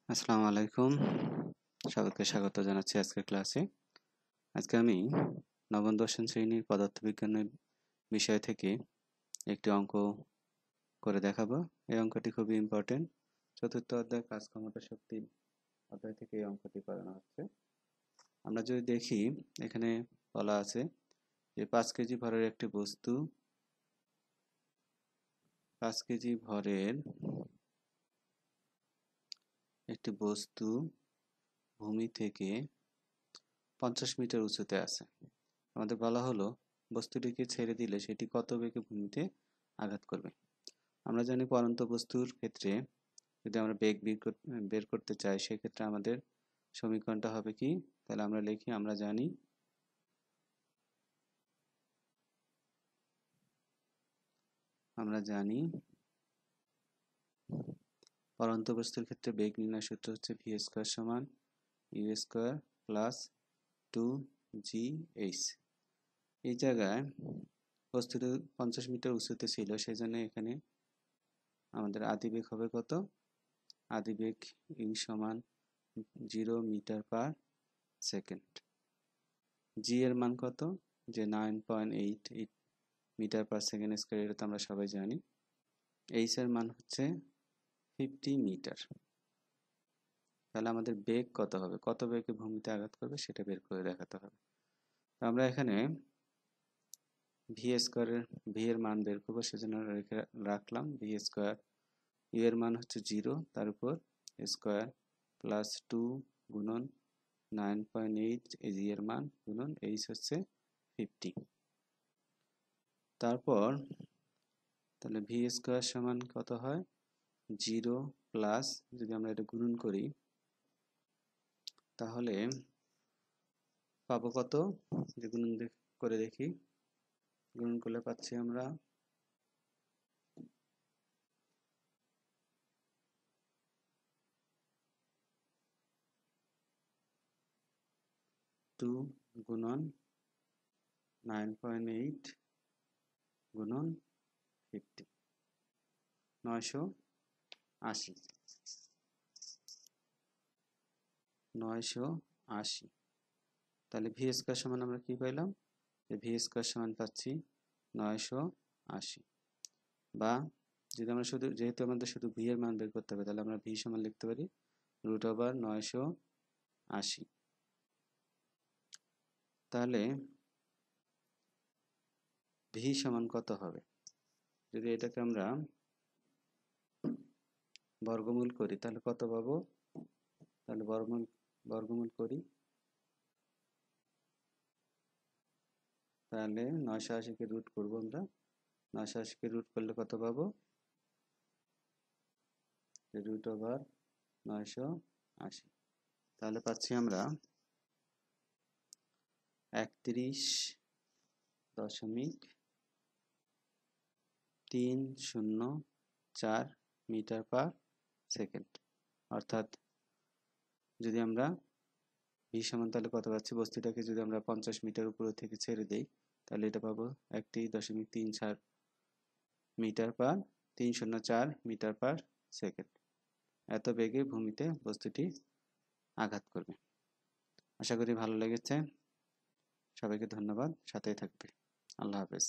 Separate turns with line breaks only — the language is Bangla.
আসসালামু আলাইকুম। সবাইকে স্বাগত জানাচ্ছি আজকের ক্লাসে। আজকে আমি নবম দশম শ্রেণীর পদার্থবিজ্ঞানের বিষয় থেকে একটি অঙ্ক করে দেখাবো। এই অঙ্কটি খুবই ইম্পর্টেন্ট। চতুর্থ অধ্যায় কাজ ক্ষমতা শক্তি অধ্যায় থেকে এই অঙ্কটি করানো হচ্ছে। আমরা যদি দেখি, এখানে বলা আছে যে 5 কেজি ভরের একটি বস্তু 5 কেজি ভরের একটি বস্তু ভূমি থেকে 50 মিটার উঁচুতে আছে। আমাদের বলা হলো বস্তুটিকে ছেড়ে দিলে সেটি কত বেগে ভূমিতে আঘাত করবে। আমরা জানি পড়ন্ত বস্তুর ক্ষেত্রে যদি আমরা বেগ বের করতে চাই, সেক্ষেত্রে আমাদের সমীকরণটা হবে কি? তাহলে আমরা লিখি, আমরা জানি পড়ন্ত বস্তুর ক্ষেত্রে বেগ নির্ণয় সূত্র হচ্ছে ভি স্কয়ার সমান ইউ স্কয়ার প্লাস 2gh। এই জায়গায় বস্তুটি 50 মিটার উঁচুতে ছিল, সেই জন্য এখানে আমাদের আদিবেগ হবে কত? আদিবেগ ইউ সমান 0 মিটার পার সেকেন্ড। জি এর মান কত? যে 9.88 মিটার পার সেকেন্ড স্কয়ার, এটা তো আমরা সবাই জানি। এইচ এর মান হচ্ছে 50 মিটার। তাহলে আমাদের বেগ কত হবে, কত বেগে ভূমিতে আঘাত করবে সেটা বের করে দেখাতে হবে। তো আমরা এখানে ভি স্কয়ারের ভি এর মান বের করবো, সেজন্য রাখলাম ভি স্কয়ার। ইউ এর মান হচ্ছে 0, তার উপর স্কয়ার প্লাস 2 গুণন 9.8 জি এর মান গুণন এইচ হচ্ছে 50। তারপর তাহলে ভি স্কয়ার সমান কত হয়? 0 প্লাস, যদি আমরা এটা গুণন করি তাহলে পাবো কত? যে গুণন করে দেখি, গুণন করলে পাচ্ছি আমরা 2 গুণন 9.8 গুণন 50, 980। 980। তাহলে ভি স্কয়ার সমান আমরা কি পাইলাম? যে ভি স্কয়ার সমান পাচ্ছি 980। বা যদি আমরা শুধু, যেহেতু আমাদের শুধু ভি এর মান বের করতে হবে, তাহলে আমরা ভি সমান লিখতে পারি √980। তাহলে ভি সমান কত হবে? যদি এটাকে আমরা বর্গমূল করি তাহলে কত পাবো? তাহলে বর্গমূল করি, তাহলে 980 কে রুট করবো আমরা। 980 কে রুট করলে কত পাবো? √980। তাহলে পাচ্ছি আমরা 31.304 মিটার পার সেকেন্ড। অর্থাৎ যদি আমরা ভি সমান তাহলে কত পাচ্ছি? বস্তুটাকে যদি আমরা 50 মিটার উপর থেকে ছেড়ে দেই তাহলে এটা পাবো 1.34 metre per 304 metre per second. এত বেগে ভূমিতে বস্তুটি আঘাত করবে। আশা করি ভালো লেগেছে। সবাইকে ধন্যবাদ, সাথেই থাকবে। আল্লাহ হাফেজ।